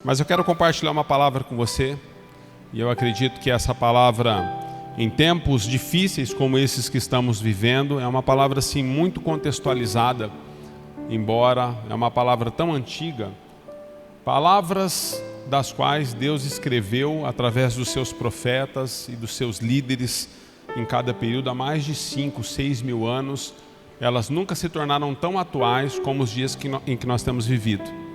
Mas eu quero compartilhar uma palavra com você, e eu acredito que essa palavra, em tempos difíceis como esses que estamos vivendo, é uma palavra assim muito contextualizada, embora é uma palavra tão antiga, palavras das quais Deus escreveu através dos seus profetas e dos seus líderes em cada período há mais de 5, 6 mil anos. Elas nunca se tornaram tão atuais como os dias em que nós temos vivido.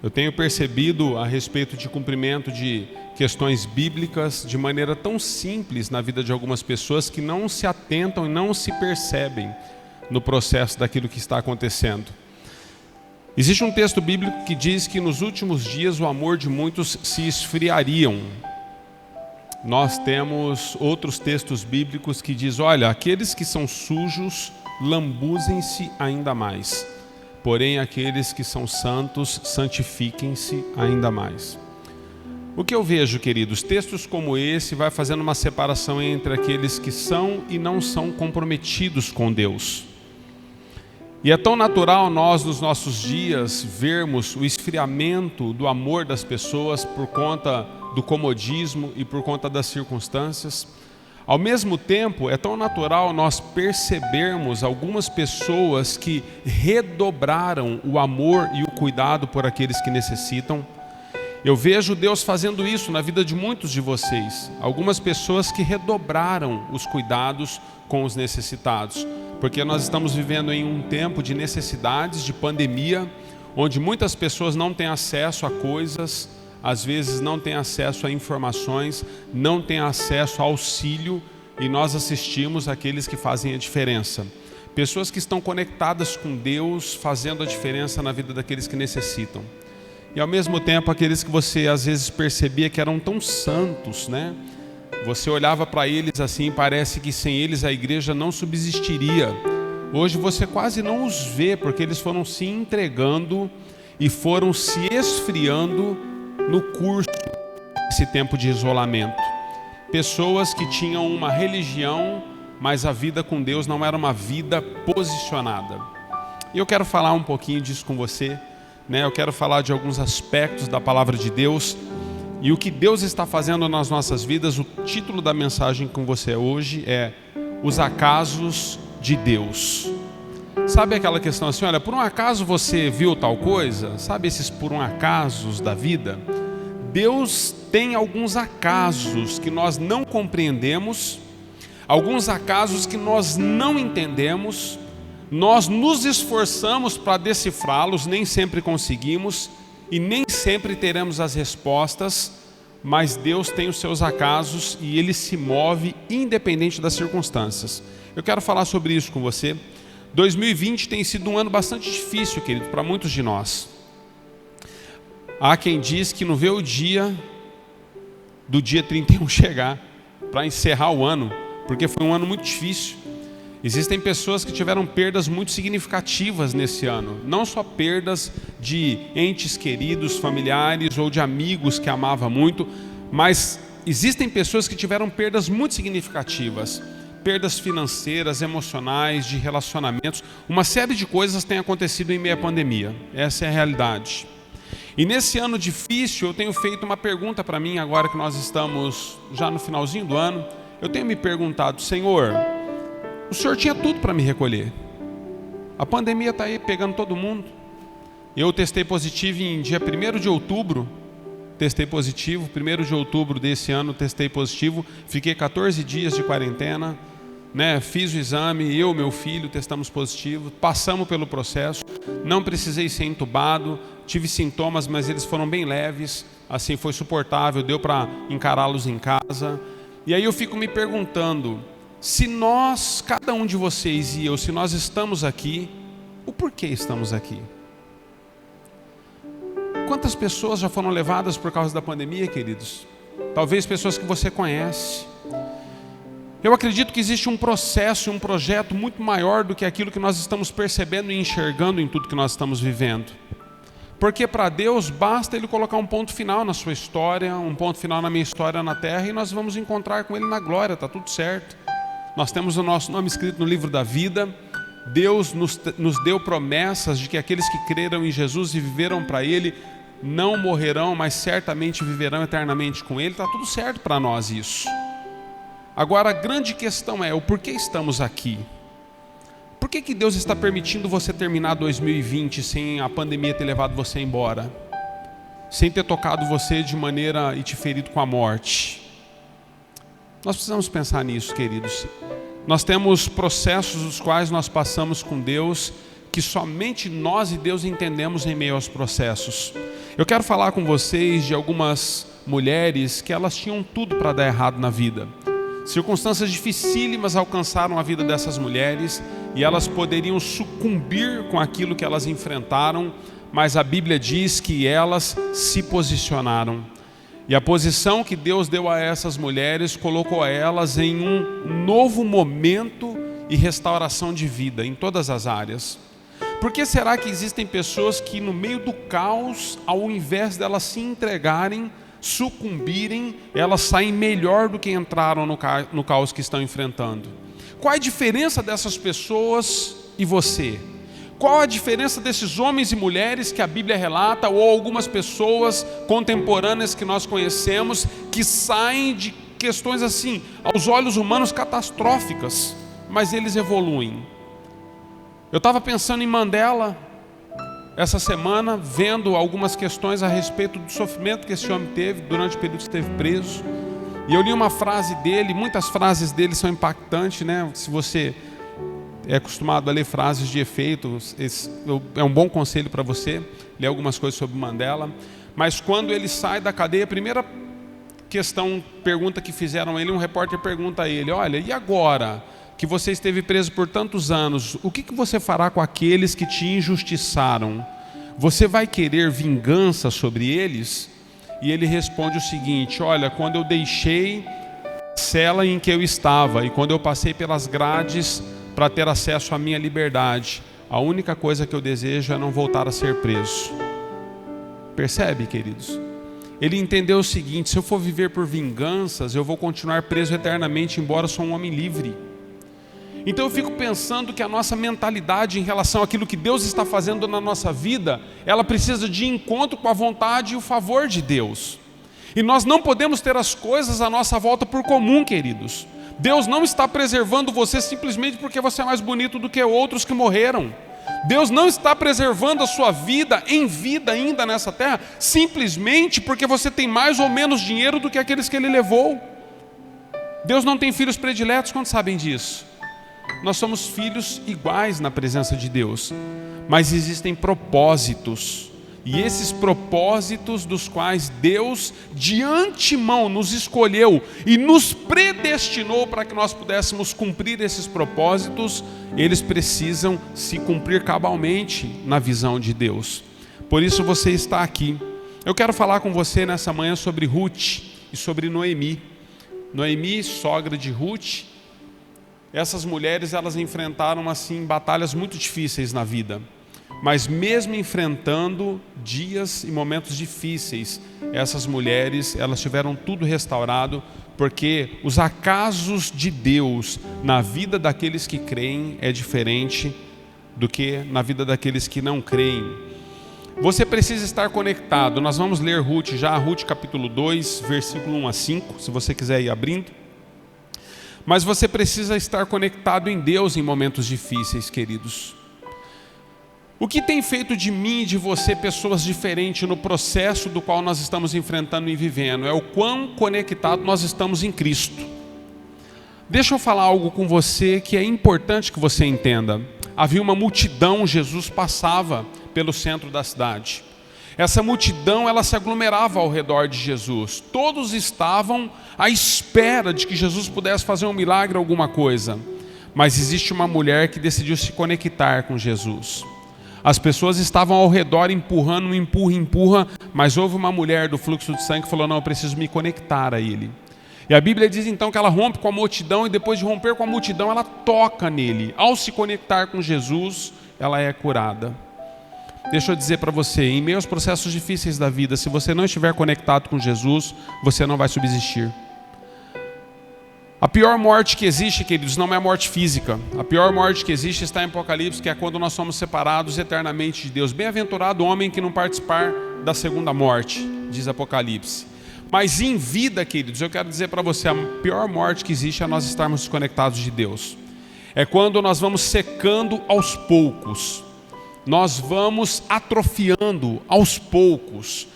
Eu tenho percebido a respeito de cumprimento de questões bíblicas de maneira tão simples na vida de algumas pessoas que não se atentam e não se percebem no processo daquilo que está acontecendo. Existe um texto bíblico que diz que nos últimos dias o amor de muitos se esfriariam. Nós temos outros textos bíblicos que diz: olha, aqueles que são sujos lambuzem-se ainda mais, porém aqueles que são santos santifiquem-se ainda mais. O que eu vejo, queridos, textos como esse vai fazendo uma separação entre aqueles que são e não são comprometidos com Deus. E é tão natural nós, nos nossos dias, vermos o esfriamento do amor das pessoas por conta do comodismo e por conta das circunstâncias. Ao mesmo tempo, é tão natural nós percebermos algumas pessoas que redobraram o amor e o cuidado por aqueles que necessitam. Eu vejo Deus fazendo isso na vida de muitos de vocês. Algumas pessoas que redobraram os cuidados com os necessitados. Porque nós estamos vivendo em um tempo de necessidades, de pandemia, onde muitas pessoas não têm acesso a coisas, às vezes não têm acesso a informações, não têm acesso a auxílio, e nós assistimos aqueles que fazem a diferença. Pessoas que estão conectadas com Deus, fazendo a diferença na vida daqueles que necessitam. E ao mesmo tempo aqueles que você às vezes percebia que eram tão santos, né? Você olhava para eles assim, parece que sem eles a igreja não subsistiria. Hoje você quase não os vê, porque eles foram se entregando e foram se esfriando no curso desse tempo de isolamento. Pessoas que tinham uma religião, mas a vida com Deus não era uma vida posicionada. E eu quero falar um pouquinho disso com você, né? Eu quero falar de alguns aspectos da palavra de Deus e o que Deus está fazendo nas nossas vidas. O título da mensagem com você hoje é Os Acasos de Deus. Sabe aquela questão assim, olha, por um acaso você viu tal coisa? Sabe esses por um acasos da vida? Deus tem alguns acasos que nós não compreendemos, alguns acasos que nós não entendemos, nós nos esforçamos para decifrá-los, nem sempre conseguimos e nem sempre teremos as respostas, mas Deus tem os seus acasos e Ele se move independente das circunstâncias. Eu quero falar sobre isso com você. 2020 tem sido um ano bastante difícil, querido, para muitos de nós. Há quem diz que não vê o dia do dia 31 chegar para encerrar o ano, porque foi um ano muito difícil. Existem pessoas que tiveram perdas muito significativas nesse ano, não só perdas de entes queridos, familiares ou de amigos que amava muito, mas existem pessoas que tiveram perdas muito significativas, perdas financeiras, emocionais, de relacionamentos. Uma série de coisas tem acontecido em meio à pandemia, essa é a realidade. E nesse ano difícil eu tenho feito uma pergunta para mim, agora que nós estamos já no finalzinho do ano, eu tenho me perguntado: Senhor, o Senhor tinha tudo para me recolher. A pandemia está aí pegando todo mundo. Eu testei positivo em dia 1º de outubro. Testei positivo, 1º de outubro desse ano testei positivo. Fiquei 14 dias de quarentena, né? Fiz o exame, eu e meu filho testamos positivo. Passamos pelo processo. Não precisei ser entubado. Tive sintomas, mas eles foram bem leves. Assim, foi suportável, deu para encará-los em casa. E aí eu fico me perguntando, se nós, cada um de vocês e eu, se nós estamos aqui, o porquê estamos aqui? Quantas pessoas já foram levadas por causa da pandemia, queridos? Talvez pessoas que você conhece. Eu acredito que existe um processo, um projeto muito maior do que aquilo que nós estamos percebendo e enxergando em tudo que nós estamos vivendo. Porque para Deus basta Ele colocar um ponto final na sua história, um ponto final na minha história na terra, e nós vamos encontrar com Ele na glória, está tudo certo. Nós temos o nosso nome escrito no livro da vida. Deus nos deu promessas de que aqueles que creram em Jesus e viveram para Ele não morrerão, mas certamente viverão eternamente com Ele. Está tudo certo para nós isso. Agora a grande questão é o porquê estamos aqui. Por que Deus está permitindo você terminar 2020 sem a pandemia ter levado você embora? Sem ter tocado você de maneira e te ferido com a morte? Nós precisamos pensar nisso, queridos. Nós temos processos dos quais nós passamos com Deus, que somente nós e Deus entendemos em meio aos processos. Eu quero falar com vocês de algumas mulheres que elas tinham tudo para dar errado na vida. Circunstâncias dificílimas alcançaram a vida dessas mulheres e elas poderiam sucumbir com aquilo que elas enfrentaram, mas a Bíblia diz que elas se posicionaram. E a posição que Deus deu a essas mulheres colocou elas em um novo momento e restauração de vida em todas as áreas. Por que será que existem pessoas que no meio do caos, ao invés delas se entregarem, sucumbirem, elas saem melhor do que entraram no caos que estão enfrentando? Qual a diferença dessas pessoas e você? Qual a diferença desses homens e mulheres que a Bíblia relata, ou algumas pessoas contemporâneas que nós conhecemos, que saem de questões assim, aos olhos humanos catastróficas, mas eles evoluem? Eu estava pensando em Mandela essa semana, vendo algumas questões a respeito do sofrimento que esse homem teve durante o período que esteve preso. E eu li uma frase dele, muitas frases dele são impactantes, né? Se você é acostumado a ler frases de efeito, é um bom conselho para você ler algumas coisas sobre Mandela. Mas quando ele sai da cadeia, a primeira pergunta que fizeram a ele, um repórter pergunta a ele: olha, e agora que você esteve preso por tantos anos, o que você fará com aqueles que te injustiçaram? Você vai querer vingança sobre eles? E ele responde o seguinte: olha, quando eu deixei a cela em que eu estava e quando eu passei pelas grades para ter acesso à minha liberdade, a única coisa que eu desejo é não voltar a ser preso. Percebe, queridos? Ele entendeu o seguinte: se eu for viver por vinganças, eu vou continuar preso eternamente, embora eu sou um homem livre. Então eu fico pensando que a nossa mentalidade em relação àquilo que Deus está fazendo na nossa vida, ela precisa de encontro com a vontade e o favor de Deus. E nós não podemos ter as coisas à nossa volta por comum, queridos. Deus não está preservando você simplesmente porque você é mais bonito do que outros que morreram. Deus não está preservando a sua vida em vida ainda nessa terra simplesmente porque você tem mais ou menos dinheiro do que aqueles que Ele levou. Deus não tem filhos prediletos, quantos sabem disso? Nós somos filhos iguais na presença de Deus, mas existem propósitos. E esses propósitos dos quais Deus de antemão nos escolheu e nos predestinou para que nós pudéssemos cumprir esses propósitos, eles precisam se cumprir cabalmente na visão de Deus. Por isso você está aqui. Eu quero falar com você nessa manhã sobre Ruth e sobre Noemi. Noemi, sogra de Ruth. Essas mulheres, elas enfrentaram assim batalhas muito difíceis na vida. Mas mesmo enfrentando dias e momentos difíceis, essas mulheres, elas tiveram tudo restaurado, porque os acasos de Deus na vida daqueles que creem é diferente do que na vida daqueles que não creem. Você precisa estar conectado. Nós vamos ler Ruth já, Ruth capítulo 2, versículo 1 a 5, se você quiser ir abrindo. Mas você precisa estar conectado em Deus em momentos difíceis, queridos. O que tem feito de mim e de você pessoas diferentes no processo do qual nós estamos enfrentando e vivendo é o quão conectado nós estamos em Cristo. Deixa eu falar algo com você que é importante que você entenda. Havia uma multidão, Jesus passava pelo centro da cidade. Essa multidão, ela se aglomerava ao redor de Jesus. Todos estavam à espera de que Jesus pudesse fazer um milagre, alguma coisa. Mas existe uma mulher que decidiu se conectar com Jesus. As pessoas estavam ao redor empurrando, empurra, mas houve uma mulher do fluxo de sangue que falou: não, eu preciso me conectar a Ele. E a Bíblia diz então que ela rompe com a multidão e depois de romper com a multidão, ela toca nele. Ao se conectar com Jesus, ela é curada. Deixa eu dizer para você, em meio aos processos difíceis da vida, se você não estiver conectado com Jesus, você não vai subsistir. A pior morte que existe, queridos, não é a morte física. A pior morte que existe está em Apocalipse, que é quando nós somos separados eternamente de Deus. Bem-aventurado o homem que não participar da segunda morte, diz Apocalipse. Mas em vida, queridos, eu quero dizer para você, a pior morte que existe é nós estarmos desconectados de Deus. É quando nós vamos secando aos poucos, nós vamos atrofiando aos poucos.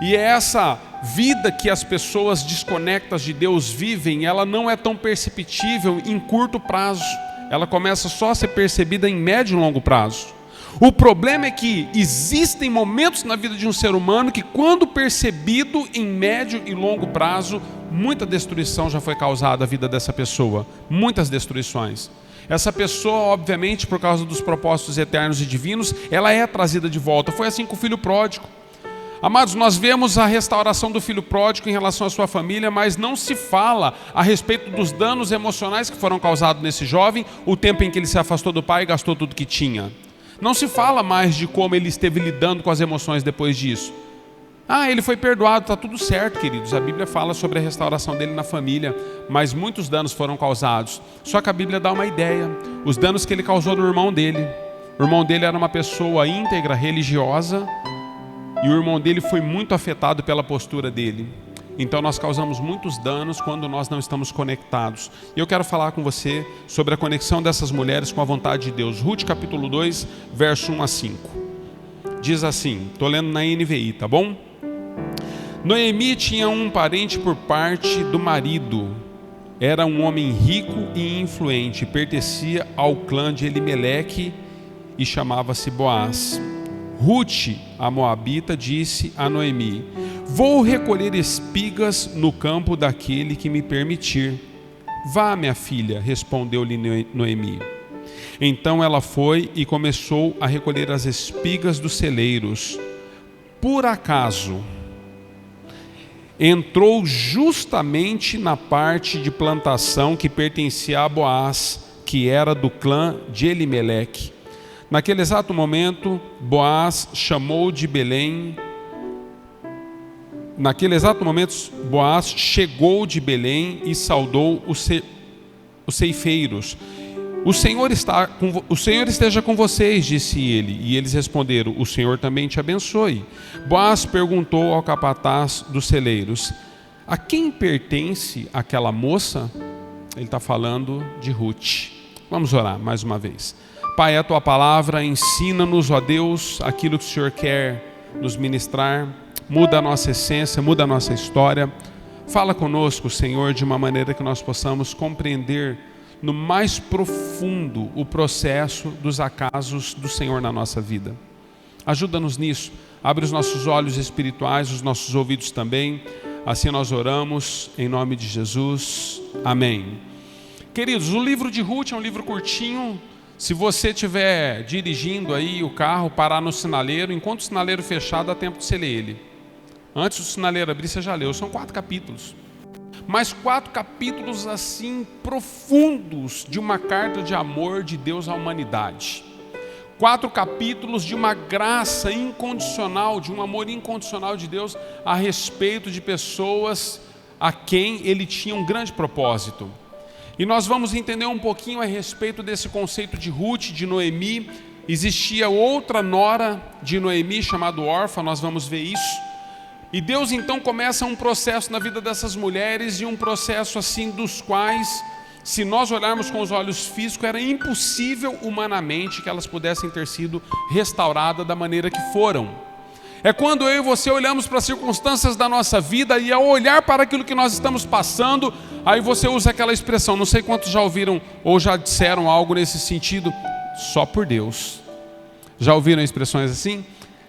E essa vida que as pessoas desconectadas de Deus vivem, ela não é tão perceptível em curto prazo. Ela começa só a ser percebida em médio e longo prazo. O problema é que existem momentos na vida de um ser humano que, quando percebido em médio e longo prazo, muita destruição já foi causada à vida dessa pessoa. Muitas destruições. Essa pessoa, obviamente, por causa dos propósitos eternos e divinos, ela é trazida de volta. Foi assim com o filho pródigo. Amados, nós vemos a restauração do filho pródigo em relação à sua família, mas não se fala a respeito dos danos emocionais que foram causados nesse jovem, o tempo em que ele se afastou do pai e gastou tudo que tinha. Não se fala mais de como ele esteve lidando com as emoções depois disso. Ele foi perdoado, está tudo certo, queridos. A Bíblia fala sobre a restauração dele na família, mas muitos danos foram causados. Só que a Bíblia dá uma ideia. Os danos que ele causou no irmão dele. O irmão dele era uma pessoa íntegra, religiosa, e o irmão dele foi muito afetado pela postura dele. Então nós causamos muitos danos quando nós não estamos conectados. E eu quero falar com você sobre a conexão dessas mulheres com a vontade de Deus. Ruth capítulo 2, verso 1 a 5. Diz assim, estou lendo na NVI, tá bom? Noemi tinha um parente por parte do marido. Era um homem rico e influente, pertencia ao clã de Elimeleque e chamava-se Boaz. Ruth, a moabita, disse a Noemi: vou recolher espigas no campo daquele que me permitir. Vá, minha filha, respondeu-lhe Noemi. Então ela foi e começou a recolher as espigas dos celeiros. Por acaso, entrou justamente na parte de plantação que pertencia a Boaz, que era do clã de Elimeleque. Naquele exato momento, Boaz chegou de Belém e saudou os ceifeiros. O Senhor esteja com vocês, disse ele. E eles responderam: o Senhor também te abençoe. Boaz perguntou ao capataz dos celeiros: a quem pertence aquela moça? Ele está falando de Ruth. Vamos orar mais uma vez. Pai, a tua palavra, ensina-nos, ó Deus, aquilo que o Senhor quer nos ministrar. Muda a nossa essência, muda a nossa história. Fala conosco, Senhor, de uma maneira que nós possamos compreender no mais profundo o processo dos acasos do Senhor na nossa vida. Ajuda-nos nisso. Abre os nossos olhos espirituais, os nossos ouvidos também. Assim nós oramos, em nome de Jesus. Amém. Queridos, o livro de Ruth é um livro curtinho. Se você estiver dirigindo aí o carro, parar no sinaleiro, enquanto o sinaleiro fechar, dá tempo de você ler ele. Antes do sinaleiro abrir, você já leu. São 4 capítulos. Mas 4 capítulos assim profundos de uma carta de amor de Deus à humanidade. 4 capítulos de uma graça incondicional, de um amor incondicional de Deus a respeito de pessoas a quem Ele tinha um grande propósito. E nós vamos entender um pouquinho a respeito desse conceito de Ruth, de Noemi. Existia outra nora de Noemi chamada Orfa, nós vamos ver isso. E Deus então começa um processo na vida dessas mulheres, e um processo assim dos quais, se nós olharmos com os olhos físicos, era impossível humanamente que elas pudessem ter sido restauradas da maneira que foram. É quando eu e você olhamos para as circunstâncias da nossa vida, e ao olhar para aquilo que nós estamos passando, aí você usa aquela expressão, não sei quantos já ouviram ou já disseram algo nesse sentido: só por Deus. Já ouviram expressões assim?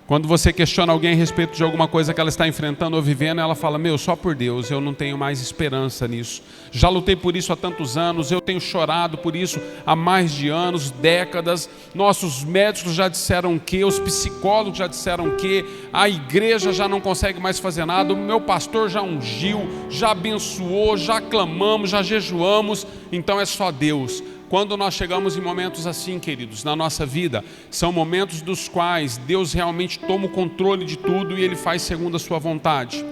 Quando você questiona alguém a respeito de alguma coisa que ela está enfrentando ou vivendo, ela fala: só por Deus, eu não tenho mais esperança nisso. Já lutei por isso há tantos anos, eu tenho chorado por isso há mais de anos, décadas. Nossos médicos já disseram que, os psicólogos já disseram que, a igreja já não consegue mais fazer nada, o meu pastor já ungiu, já abençoou, já clamamos, já jejuamos, então é só Deus. Quando nós chegamos em momentos assim, queridos, na nossa vida, são momentos dos quais Deus realmente toma o controle de tudo e Ele faz segundo a sua vontade.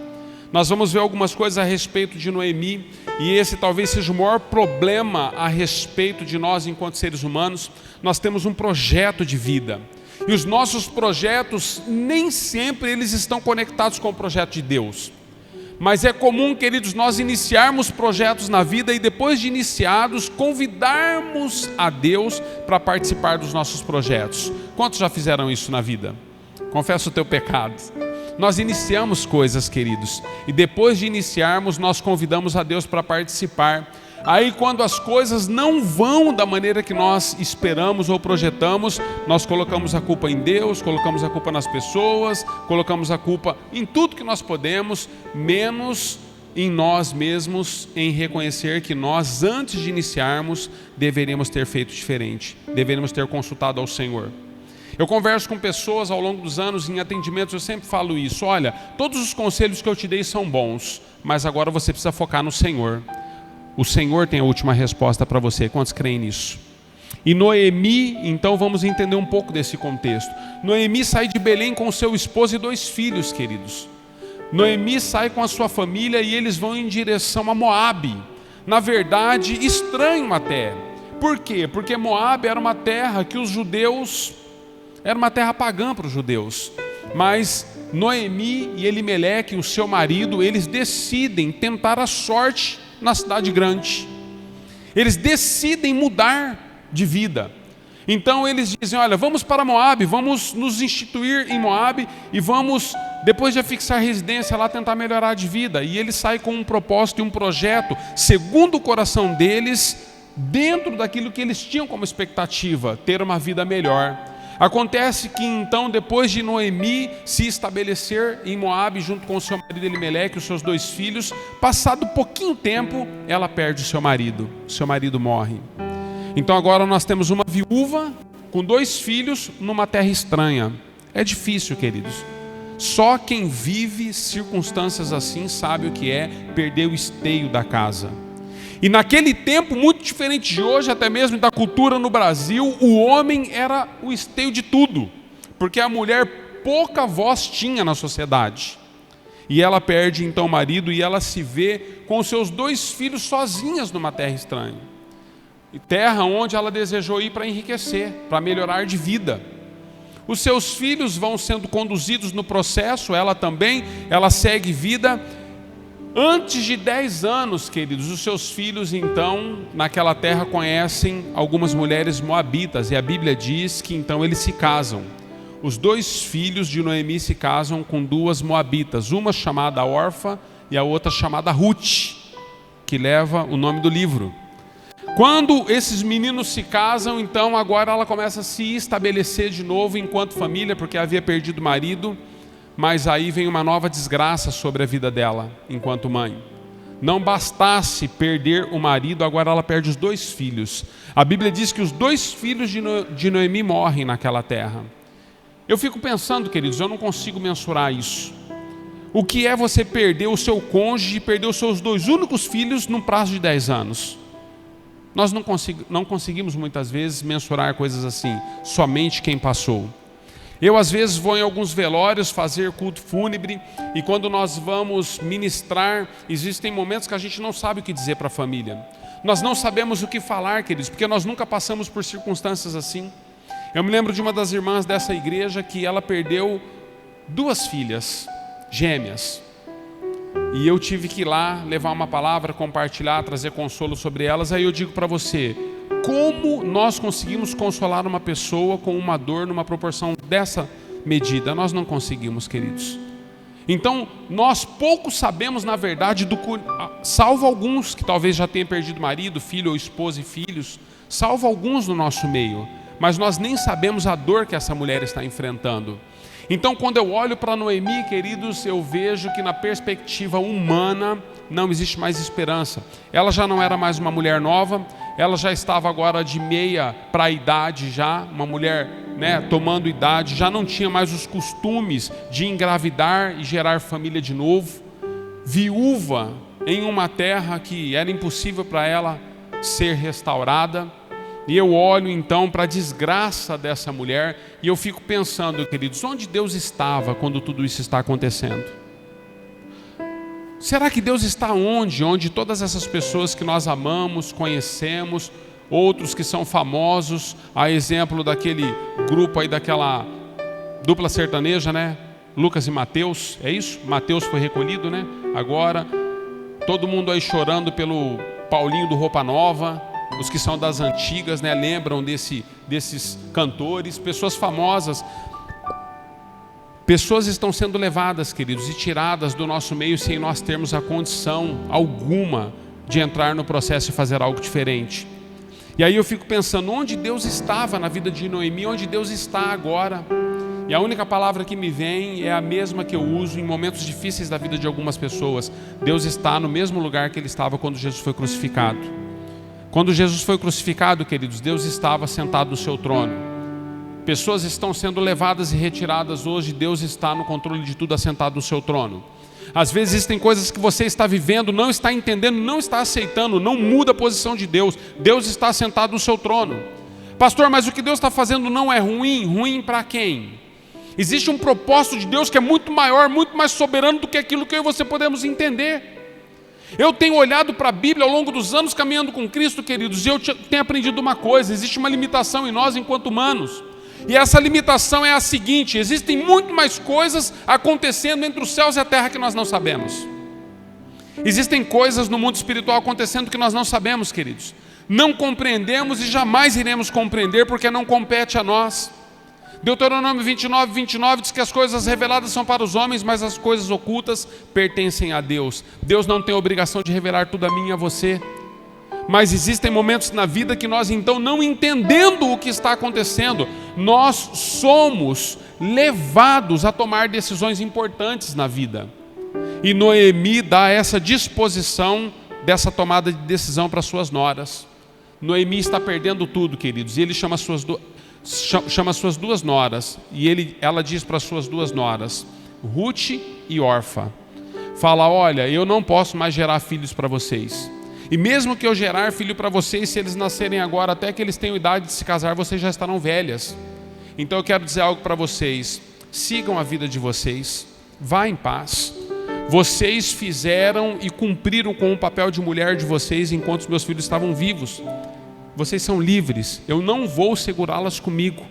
Nós vamos ver algumas coisas a respeito de Noemi, e esse talvez seja o maior problema a respeito de nós enquanto seres humanos. Nós temos um projeto de vida, E os nossos projetos, nem sempre eles estão conectados com o projeto de Deus. Mas é comum, queridos, nós iniciarmos projetos na vida e depois de iniciados, convidarmos a Deus para participar dos nossos projetos. Quantos já fizeram isso na vida? Confessa o teu pecado. Nós iniciamos coisas, queridos, e depois de iniciarmos, nós convidamos a Deus para participar. Aí quando as coisas não vão da maneira que nós esperamos ou projetamos, nós colocamos a culpa em Deus, colocamos a culpa nas pessoas, colocamos a culpa em tudo que nós podemos, menos em nós mesmos, em reconhecer que nós, antes de iniciarmos, deveríamos ter feito diferente, deveríamos ter consultado ao Senhor. Eu converso com pessoas ao longo dos anos em atendimentos, eu sempre falo isso: olha, todos os conselhos que eu te dei são bons, mas agora você precisa focar no Senhor. O Senhor tem a última resposta para você. Quantos creem nisso? E Noemi, então vamos entender um pouco desse contexto. Noemi sai de Belém com seu esposo e 2 filhos, queridos. Noemi sai com a sua família e eles vão em direção a Moabe. Na verdade, estranho até. Por quê? Porque Moabe era uma terra que os judeus... Era uma terra pagã para os judeus. Mas Noemi e Elimeleque, o seu marido, eles decidem tentar a sorte na cidade grande. Eles decidem mudar de vida. Então eles dizem: olha, vamos para Moabe, vamos nos instituir em Moabe e vamos, depois de fixar residência lá, tentar melhorar de vida. E eles saem com um propósito e um projeto, segundo o coração deles, dentro daquilo que eles tinham como expectativa, ter uma vida melhor. Acontece que então, depois de Noemi se estabelecer em Moabe junto com o seu marido Elimeleque e os seus 2 filhos, passado pouquinho tempo, ela perde o seu marido morre. Então agora nós temos uma viúva com 2 filhos numa terra estranha. É difícil, queridos. Só quem vive circunstâncias assim sabe o que é perder o esteio da casa. E naquele tempo, muito diferente de hoje, até mesmo da cultura no Brasil, o homem era o esteio de tudo, porque a mulher pouca voz tinha na sociedade. E ela perde então o marido e ela se vê com os seus 2 filhos sozinhas numa terra estranha. E terra onde ela desejou ir para enriquecer, para melhorar de vida. Os seus filhos vão sendo conduzidos no processo, ela também, ela segue vida. Antes de 10 anos, queridos, os seus filhos então, naquela terra, conhecem algumas mulheres moabitas. E a Bíblia diz que então eles se casam. Os 2 filhos de Noemi se casam com 2 moabitas. Uma chamada Orfa e a outra chamada Ruth, que leva o nome do livro. Quando esses meninos se casam, então agora ela começa a se estabelecer de novo enquanto família, porque havia perdido o marido. Mas aí vem uma nova desgraça sobre a vida dela, enquanto mãe. Não bastasse perder o marido, agora ela perde os 2 filhos. A Bíblia diz que os 2 filhos de Noemi morrem naquela terra. Eu fico pensando, queridos, eu não consigo mensurar isso. O que é você perder o seu cônjuge e perder os seus 2 únicos filhos num prazo de 10 anos? Nós não conseguimos muitas vezes mensurar coisas assim, somente quem passou. Eu às vezes vou em alguns velórios fazer culto fúnebre e quando nós vamos ministrar, existem momentos que a gente não sabe o que dizer para a família. Nós não sabemos o que falar, queridos, porque nós nunca passamos por circunstâncias assim. Eu me lembro de uma das irmãs dessa igreja que ela perdeu 2 filhas gêmeas. E eu tive que ir lá levar uma palavra, compartilhar, trazer consolo sobre elas. Aí eu digo para você: como nós conseguimos consolar uma pessoa com uma dor numa proporção dessa medida? Nós não conseguimos, queridos. Então, nós pouco sabemos, na verdade, salvo alguns que talvez já tenham perdido marido, filho ou esposa e filhos, salvo alguns no nosso meio, mas nós nem sabemos a dor que essa mulher está enfrentando. Então, quando eu olho para Noemi, queridos, eu vejo que na perspectiva humana não existe mais esperança. Ela já não era mais uma mulher nova, ela já estava agora de meia para a idade já, uma mulher, tomando idade, já não tinha mais os costumes de engravidar e gerar família de novo. Viúva em uma terra que era impossível para ela ser restaurada. E eu olho então para a desgraça dessa mulher e eu fico pensando, queridos, onde Deus estava quando tudo isso está acontecendo? Será que Deus está onde? Onde todas essas pessoas que nós amamos, conhecemos, outros que são famosos, a exemplo daquele grupo aí, daquela dupla sertaneja, né? Lucas e Mateus, é isso? Mateus foi recolhido, né? Agora, todo mundo aí chorando pelo Paulinho do Roupa Nova. Os que são das antigas, né? Lembram desses cantores, pessoas famosas. Pessoas estão sendo levadas, queridos, e tiradas do nosso meio sem nós termos a condição alguma de entrar no processo e fazer algo diferente. E aí eu fico pensando, onde Deus estava na vida de Noemi, onde Deus está agora? E a única palavra que me vem é a mesma que eu uso em momentos difíceis da vida de algumas pessoas. Deus está no mesmo lugar que Ele estava quando Jesus foi crucificado. Quando Jesus foi crucificado, queridos, Deus estava sentado no seu trono. Pessoas estão sendo levadas e retiradas hoje, Deus está no controle de tudo, assentado no seu trono. Às vezes existem coisas que você está vivendo, não está entendendo, não está aceitando, não muda a posição de Deus. Deus está sentado no seu trono. Pastor, mas o que Deus está fazendo não é ruim? Ruim para quem? Existe um propósito de Deus que é muito maior, muito mais soberano do que aquilo que eu e você podemos entender. Eu tenho olhado para a Bíblia ao longo dos anos caminhando com Cristo, queridos, e eu tenho aprendido uma coisa: existe uma limitação em nós enquanto humanos. E essa limitação é a seguinte: existem muito mais coisas acontecendo entre os céus e a terra que nós não sabemos. Existem coisas no mundo espiritual acontecendo que nós não sabemos, queridos. Não compreendemos e jamais iremos compreender, porque não compete a nós. Deuteronômio 29, 29 diz que as coisas reveladas são para os homens, mas as coisas ocultas pertencem a Deus. Deus não tem a obrigação de revelar tudo a mim e a você. Mas existem momentos na vida que nós, então, não entendendo o que está acontecendo, nós somos levados a tomar decisões importantes na vida. E Noemi dá essa disposição dessa tomada de decisão para suas noras. Noemi está perdendo tudo, queridos, e ele chama suas duas noras, e ela diz para as suas duas noras, Ruth e Orfa, fala: olha, eu não posso mais gerar filhos para vocês. E mesmo que eu gerar filho para vocês, se eles nascerem agora, até que eles tenham idade de se casar, vocês já estarão velhas. Então eu quero dizer algo para vocês: sigam a vida de vocês, vá em paz. Vocês fizeram e cumpriram com o papel de mulher de vocês enquanto os meus filhos estavam vivos. Vocês são livres, eu não vou segurá-las comigo.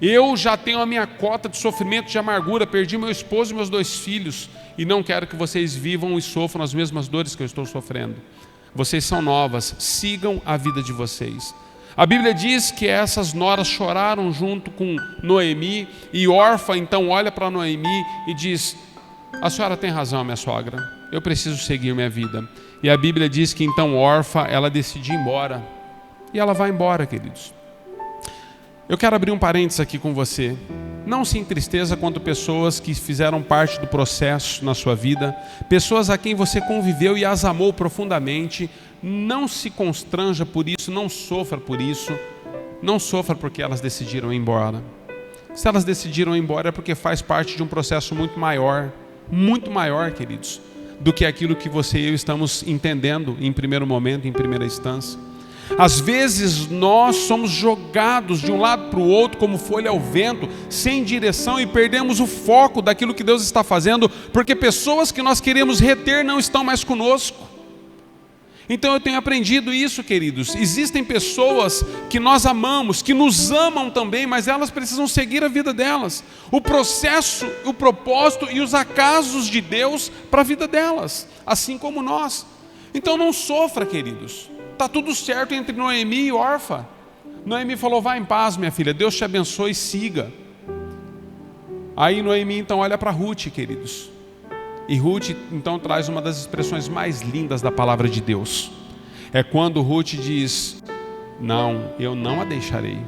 Eu já tenho a minha cota de sofrimento, de amargura, perdi meu esposo e meus 2 filhos, e não quero que vocês vivam e sofram as mesmas dores que eu estou sofrendo. Vocês são novas, sigam a vida de vocês. A Bíblia diz que essas noras choraram junto com Noemi, e Orfa então olha para Noemi e diz: a senhora tem razão, minha sogra, eu preciso seguir minha vida. E a Bíblia diz que então Orfa, ela decide ir embora, e ela vai embora, queridos. Eu quero abrir um parênteses aqui com você. Não se entristeça quanto pessoas que fizeram parte do processo na sua vida, pessoas a quem você conviveu e as amou profundamente. Não se constranja por isso, não sofra por isso, não sofra porque elas decidiram ir embora. Se elas decidiram ir embora é porque faz parte de um processo muito maior, queridos, do que aquilo que você e eu estamos entendendo em primeiro momento, em primeira instância. Às vezes nós somos jogados de um lado para o outro como folha ao vento, sem direção, e perdemos o foco daquilo que Deus está fazendo, porque pessoas que nós queríamos reter não estão mais conosco. Então eu tenho aprendido isso, queridos. Existem pessoas que nós amamos, que nos amam também, mas elas precisam seguir a vida delas, o processo, o propósito e os acasos de Deus para a vida delas, assim como nós. Então não sofra, queridos. Está tudo certo entre Noemi e Orfa. Noemi falou: vá em paz, minha filha, Deus te abençoe, siga. Aí Noemi então olha para Ruth, queridos. E Ruth então traz uma das expressões mais lindas da palavra de Deus. É quando Ruth diz: não, eu não a deixarei.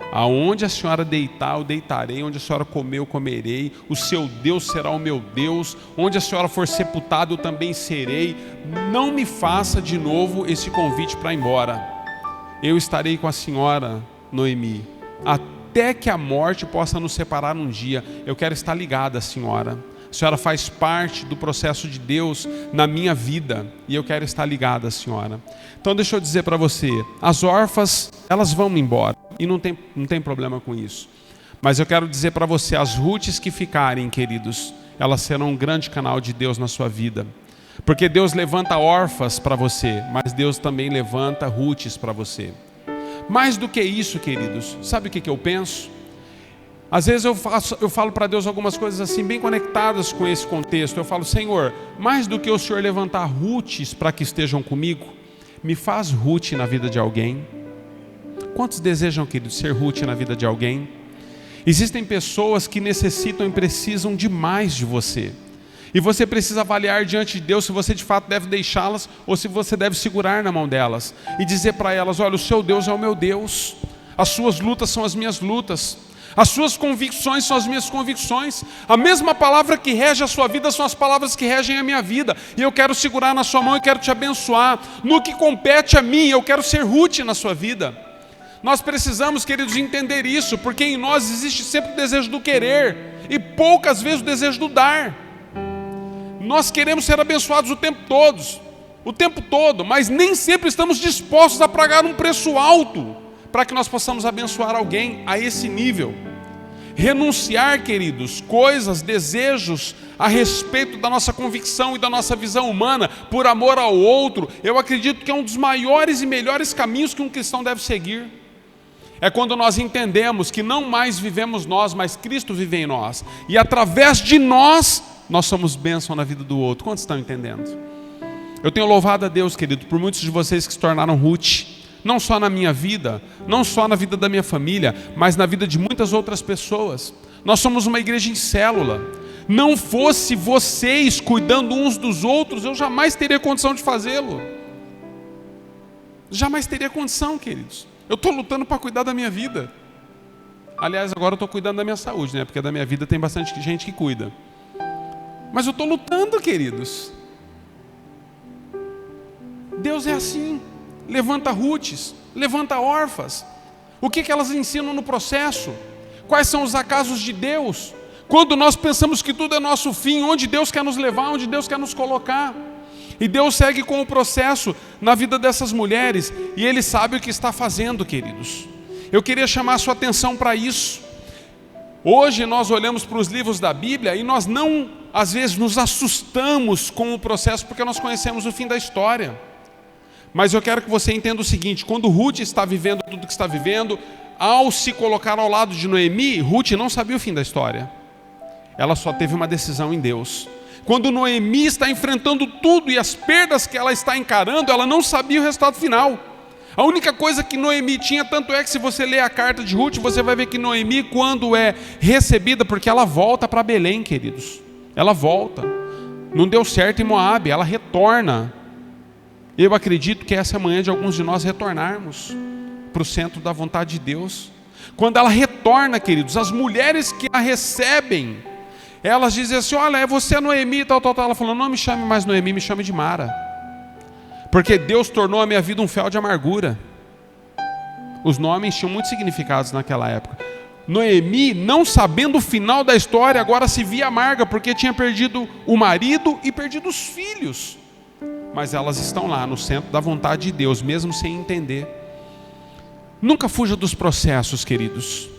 Aonde a senhora deitar, eu deitarei. Onde a senhora comer, eu comerei. O seu Deus será o meu Deus. Onde a senhora for sepultada, eu também serei. Não me faça de novo esse convite para ir embora. Eu estarei com a senhora, Noemi, até que a morte possa nos separar um dia. Eu quero estar ligada à senhora. A senhora faz parte do processo de Deus na minha vida, e eu quero estar ligada à senhora. Então deixa eu dizer para você, as órfãs, elas vão embora, e não tem problema com isso. Mas eu quero dizer para você, as Ruths que ficarem, queridos, elas serão um grande canal de Deus na sua vida. Porque Deus levanta órfãs para você, mas Deus também levanta Ruths para você. Mais do que isso, queridos, sabe o que eu penso? Às vezes eu falo para Deus algumas coisas assim, bem conectadas com esse contexto. Eu falo: Senhor, mais do que o Senhor levantar Rutes para que estejam comigo, me faz Ruth na vida de alguém. Quantos desejam, querido, ser Ruth na vida de alguém? Existem pessoas que necessitam e precisam demais de você. E você precisa avaliar diante de Deus se você de fato deve deixá-las ou se você deve segurar na mão delas e dizer para elas: olha, o seu Deus é o meu Deus, as suas lutas são as minhas lutas, as suas convicções são as minhas convicções, a mesma palavra que rege a sua vida são as palavras que regem a minha vida, e eu quero segurar na sua mão e quero te abençoar. No que compete a mim, eu quero ser Ruth na sua vida. Nós precisamos, queridos, entender isso, porque em nós existe sempre o desejo do querer e poucas vezes o desejo do dar. Nós queremos ser abençoados o tempo todo, mas nem sempre estamos dispostos a pagar um preço alto para que nós possamos abençoar alguém a esse nível. Renunciar, queridos, coisas, desejos a respeito da nossa convicção e da nossa visão humana por amor ao outro, eu acredito que é um dos maiores e melhores caminhos que um cristão deve seguir. É quando nós entendemos que não mais vivemos nós, mas Cristo vive em nós, e através de nós somos bênção na vida do outro. Quantos estão entendendo? Eu tenho louvado a Deus, querido, por muitos de vocês que se tornaram Ruth, não só na minha vida, não só na vida da minha família, mas na vida de muitas outras pessoas. Nós somos uma igreja em célula. Não fosse vocês cuidando uns dos outros, eu jamais teria condição de fazê-lo. Jamais teria condição, queridos. Eu estou lutando para cuidar da minha vida. Aliás, agora eu estou cuidando da minha saúde, né? Porque da minha vida tem bastante gente que cuida. Mas eu estou lutando, queridos. Deus é assim. Levanta Rutes, levanta órfãs. O que elas ensinam no processo? Quais são os acasos de Deus? Quando nós pensamos que tudo é nosso fim, onde Deus quer nos levar, onde Deus quer nos colocar. E Deus segue com o processo na vida dessas mulheres, e Ele sabe o que está fazendo, queridos. Eu queria chamar a sua atenção para isso. Hoje nós olhamos para os livros da Bíblia e nós não, às vezes, nos assustamos com o processo porque nós conhecemos o fim da história. Mas eu quero que você entenda o seguinte: quando Ruth está vivendo tudo o que está vivendo, ao se colocar ao lado de Noemi, Ruth não sabia o fim da história. Ela só teve uma decisão em Deus. Quando Noemi está enfrentando tudo e as perdas que ela está encarando, ela não sabia o resultado final. A única coisa que Noemi tinha, tanto é que se você ler a carta de Ruth, você vai ver que Noemi, quando é recebida, porque ela volta para Belém, queridos. Ela volta. Não deu certo em Moabe, ela retorna. Eu acredito que essa é a manhã de alguns de nós retornarmos para o centro da vontade de Deus. Quando ela retorna, queridos, as mulheres que a recebem, elas dizem assim: olha, é você Noemi, tal. Ela falou: não me chame mais Noemi, me chame de Mara. Porque Deus tornou a minha vida um fel de amargura. Os nomes tinham muitos significados naquela época. Noemi, não sabendo o final da história, agora se via amarga, porque tinha perdido o marido e perdido os filhos. Mas elas estão lá no centro da vontade de Deus, mesmo sem entender. Nunca fuja dos processos, queridos.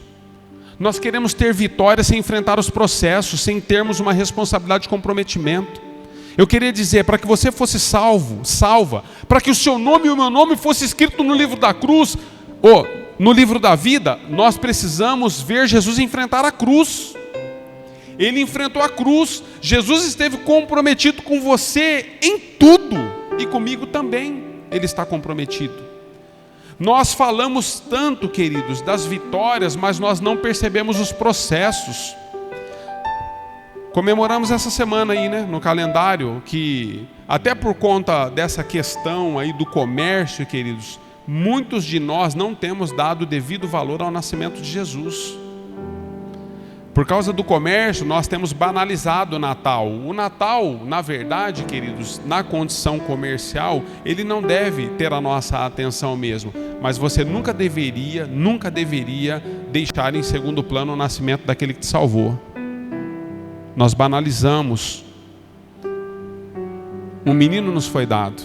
Nós queremos ter vitória sem enfrentar os processos, sem termos uma responsabilidade de comprometimento. Eu queria dizer, para que você fosse salva, para que o seu nome e o meu nome fosse escrito no livro da cruz, ou no livro da vida, nós precisamos ver Jesus enfrentar a cruz. Ele enfrentou a cruz. Jesus esteve comprometido com você em tudo, e comigo também Ele está comprometido. Nós falamos tanto, queridos, das vitórias, mas nós não percebemos os processos. Comemoramos essa semana aí, né, no calendário, que até por conta dessa questão aí do comércio, queridos, muitos de nós não temos dado o devido valor ao nascimento de Jesus. Por causa do comércio, nós temos banalizado o Natal. O Natal, na verdade, queridos, na condição comercial, ele não deve ter a nossa atenção mesmo. Mas você nunca deveria deixar em segundo plano o nascimento daquele que te salvou. Nós banalizamos. Um menino nos foi dado.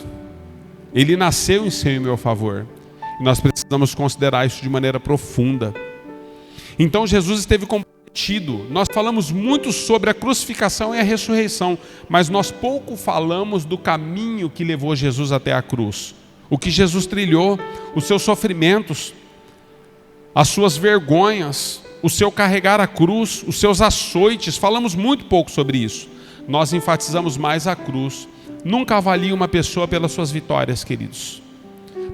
Ele nasceu em seu e meu favor. E nós precisamos considerar isso de maneira profunda. Então Jesus esteve comprometido. Nós falamos muito sobre a crucificação e a ressurreição, mas nós pouco falamos do caminho que levou Jesus até a cruz. O que Jesus trilhou, os seus sofrimentos, as suas vergonhas, o seu carregar a cruz, os seus açoites. Falamos muito pouco sobre isso. Nós enfatizamos mais a cruz. Nunca avalie uma pessoa pelas suas vitórias, queridos.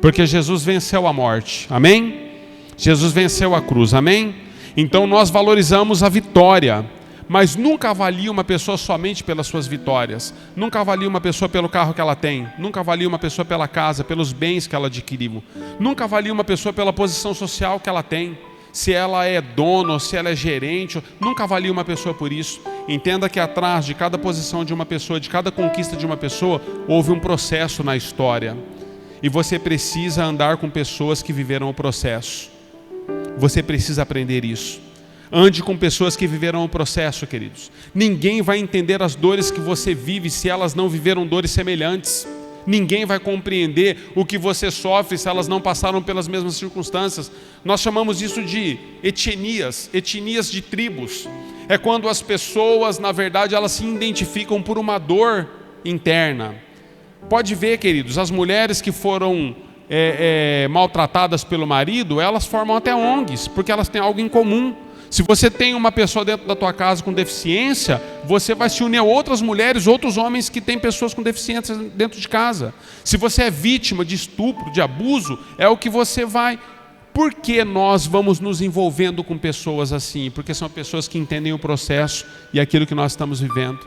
Porque Jesus venceu a morte, amém? Jesus venceu a cruz, amém? Então nós valorizamos a vitória, mas nunca avalie uma pessoa somente pelas suas vitórias. Nunca avalie uma pessoa pelo carro que ela tem. Nunca avalie uma pessoa pela casa, pelos bens que ela adquiriu. Nunca avalie uma pessoa pela posição social que ela tem. Se ela é dona ou se ela é gerente, nunca avalie uma pessoa por isso. Entenda que atrás de cada posição de uma pessoa, de cada conquista de uma pessoa, houve um processo na história. E você precisa andar com pessoas que viveram o processo. Você precisa aprender isso. Ande com pessoas que viveram o processo, queridos. Ninguém vai entender as dores que você vive se elas não viveram dores semelhantes. Ninguém vai compreender o que você sofre se elas não passaram pelas mesmas circunstâncias. Nós chamamos isso de etnias de tribos. É quando as pessoas, na verdade, elas se identificam por uma dor interna. Pode ver, queridos, as mulheres que foram maltratadas pelo marido, elas formam até ONGs, porque elas têm algo em comum. Se você tem uma pessoa dentro da tua casa com deficiência, você vai se unir a outras mulheres, outros homens que têm pessoas com deficiência dentro de casa. Se você é vítima de estupro, de abuso, é o que você vai. Por que nós vamos nos envolvendo com pessoas assim? Porque são pessoas que entendem o processo e aquilo que nós estamos vivendo.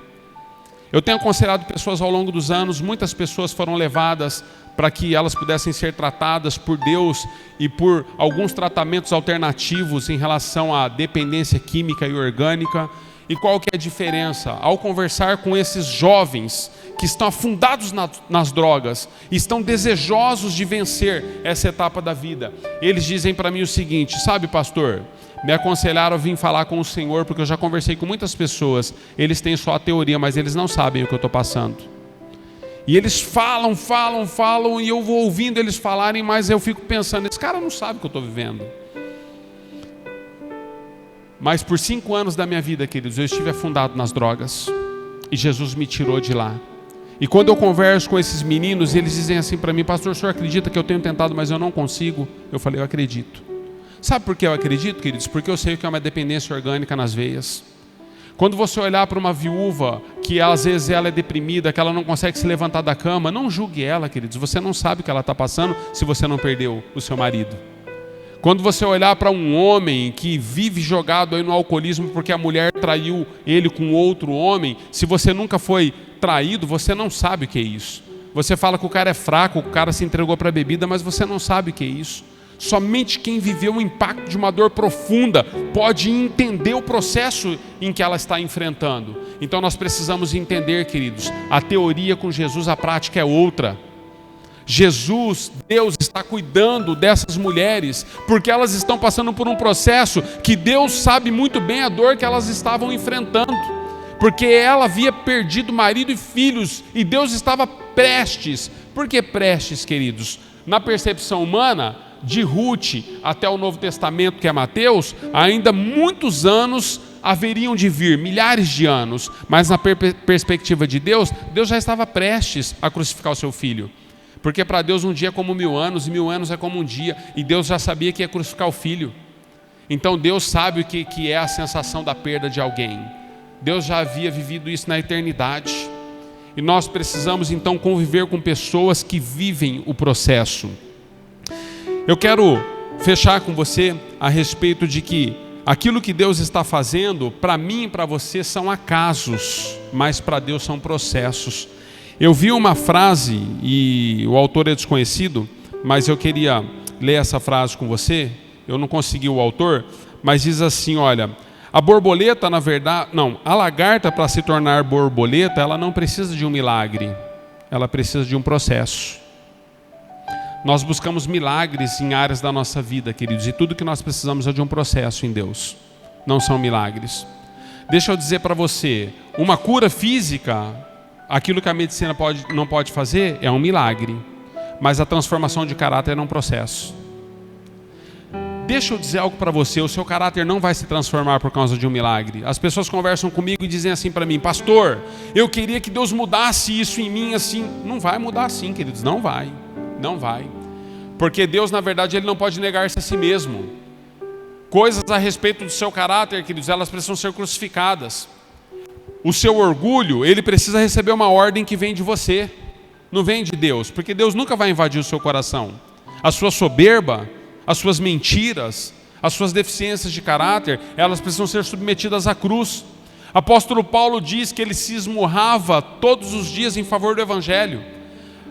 Eu tenho aconselhado pessoas ao longo dos anos, muitas pessoas foram levadas para que elas pudessem ser tratadas por Deus e por alguns tratamentos alternativos em relação à dependência química e orgânica. E qual que é a diferença? Ao conversar com esses jovens que estão afundados nas drogas, estão desejosos de vencer essa etapa da vida, eles dizem para mim o seguinte: sabe, pastor, me aconselharam a vir falar com o Senhor, porque eu já conversei com muitas pessoas, eles têm só a teoria, mas eles não sabem o que eu estou passando. E eles falam, e eu vou ouvindo eles falarem, mas eu fico pensando, esse cara não sabe o que eu estou vivendo. Mas por 5 anos da minha vida, queridos, eu estive afundado nas drogas, e Jesus me tirou de lá. E quando eu converso com esses meninos, eles dizem assim para mim: pastor, o senhor acredita que eu tenho tentado, mas eu não consigo? Eu falei: eu acredito. Sabe por que eu acredito, queridos? Porque eu sei que é uma dependência orgânica nas veias. Quando você olhar para uma viúva, que às vezes ela é deprimida, que ela não consegue se levantar da cama, não julgue ela, queridos. Você não sabe o que ela está passando se você não perdeu o seu marido. Quando você olhar para um homem que vive jogado aí no alcoolismo porque a mulher traiu ele com outro homem, se você nunca foi traído, você não sabe o que é isso. Você fala que o cara é fraco, o cara se entregou para a bebida, mas você não sabe o que é isso. Somente quem viveu o impacto de uma dor profunda pode entender o processo em que ela está enfrentando. Então nós precisamos entender, queridos, a teoria com Jesus, a prática é outra. Jesus, Deus está cuidando dessas mulheres, porque elas estão passando por um processo que Deus sabe muito bem a dor que elas estavam enfrentando. Porque ela havia perdido marido e filhos, e Deus estava prestes. Por que prestes, queridos? Na percepção humana, de Ruth até o Novo Testamento, que é Mateus, ainda muitos anos haveriam de vir, milhares de anos, mas na perspectiva de Deus, Deus já estava prestes a crucificar o seu filho, porque para Deus um dia é como 1000 anos, e 1000 anos é como um dia, e Deus já sabia que ia crucificar o filho. Então Deus sabe o que é a sensação da perda de alguém. Deus já havia vivido isso na eternidade, e nós precisamos então conviver com pessoas que vivem o processo. Eu quero fechar com você a respeito de que aquilo que Deus está fazendo, para mim e para você, são acasos, mas para Deus são processos. Eu vi uma frase, e o autor é desconhecido, mas eu queria ler essa frase com você. Eu não consegui o autor, mas diz assim, olha: a borboleta, na verdade, não, a lagarta, para se tornar borboleta, ela não precisa de um milagre, ela precisa de um processo. Nós buscamos milagres em áreas da nossa vida, queridos, e tudo que nós precisamos é de um processo em Deus, não são milagres. Deixa eu dizer para você, uma cura física, aquilo que a medicina não pode fazer, é um milagre, mas a transformação de caráter é um processo. Deixa eu dizer algo para você, o seu caráter não vai se transformar por causa de um milagre. As pessoas conversam comigo e dizem assim para mim: pastor, eu queria que Deus mudasse isso em mim assim. Não vai mudar assim, queridos, não vai. Não vai, porque Deus, na verdade, Ele não pode negar-se a si mesmo. Coisas a respeito do seu caráter, queridos, elas precisam ser crucificadas. O seu orgulho, ele precisa receber uma ordem que vem de você, não vem de Deus, porque Deus nunca vai invadir o seu coração. A sua soberba, as suas mentiras, as suas deficiências de caráter, elas precisam ser submetidas à cruz. Apóstolo Paulo diz que ele se esmurrava todos os dias em favor do Evangelho.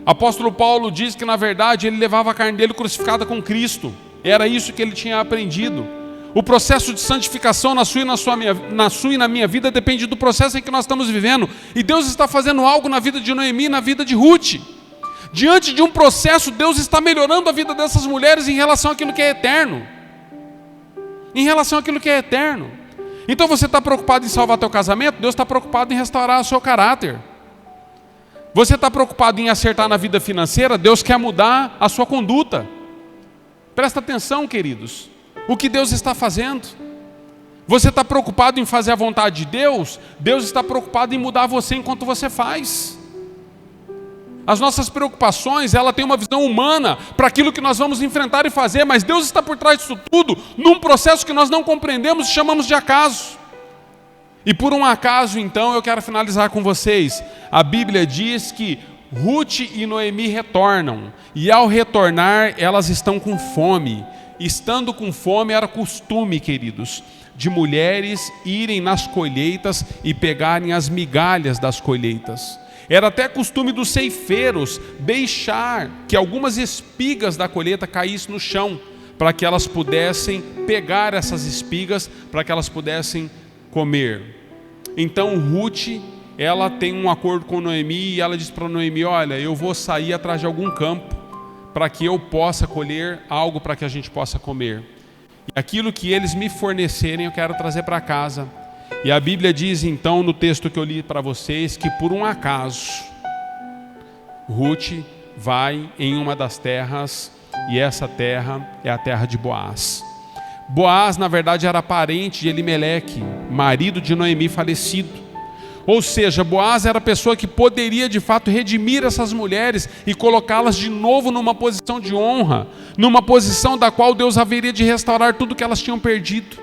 Apóstolo Paulo diz que na verdade ele levava a carne dele crucificada com Cristo. Era isso que ele tinha aprendido. O processo de santificação na sua e na minha vida depende do processo em que nós estamos vivendo. E Deus está fazendo algo na vida de Noemi e na vida de Ruth. Diante de um processo, Deus está melhorando a vida dessas mulheres em relação àquilo que é eterno. Em relação àquilo que é eterno. Então você está preocupado em salvar teu casamento? Deus está preocupado em restaurar o seu caráter. Você está preocupado em acertar na vida financeira? Deus quer mudar a sua conduta. Presta atenção, queridos. O que Deus está fazendo? Você está preocupado em fazer a vontade de Deus? Deus está preocupado em mudar você enquanto você faz. As nossas preocupações, ela tem uma visão humana para aquilo que nós vamos enfrentar e fazer, mas Deus está por trás disso tudo, num processo que nós não compreendemos e chamamos de acaso. E por um acaso, então, eu quero finalizar com vocês. A Bíblia diz que Ruth e Noemi retornam, e ao retornar, elas estão com fome. Estando com fome, era costume, queridos, de mulheres irem nas colheitas e pegarem as migalhas das colheitas. Era até costume dos ceifeiros deixar que algumas espigas da colheita caíssem no chão, para que elas pudessem pegar essas espigas, para que elas pudessem comer. Então Ruth, ela tem um acordo com Noemi e ela diz para Noemi: olha, eu vou sair atrás de algum campo para que eu possa colher algo para que a gente possa comer. E aquilo que eles me fornecerem eu quero trazer para casa. E a Bíblia diz então no texto que eu li para vocês que por um acaso Ruth vai em uma das terras e essa terra é a terra de Boaz. Boaz na verdade era parente de Elimeleque, marido de Noemi falecido. Ou seja, Boaz era a pessoa que poderia de fato redimir essas mulheres e colocá-las de novo numa posição de honra, numa posição da qual Deus haveria de restaurar tudo que elas tinham perdido.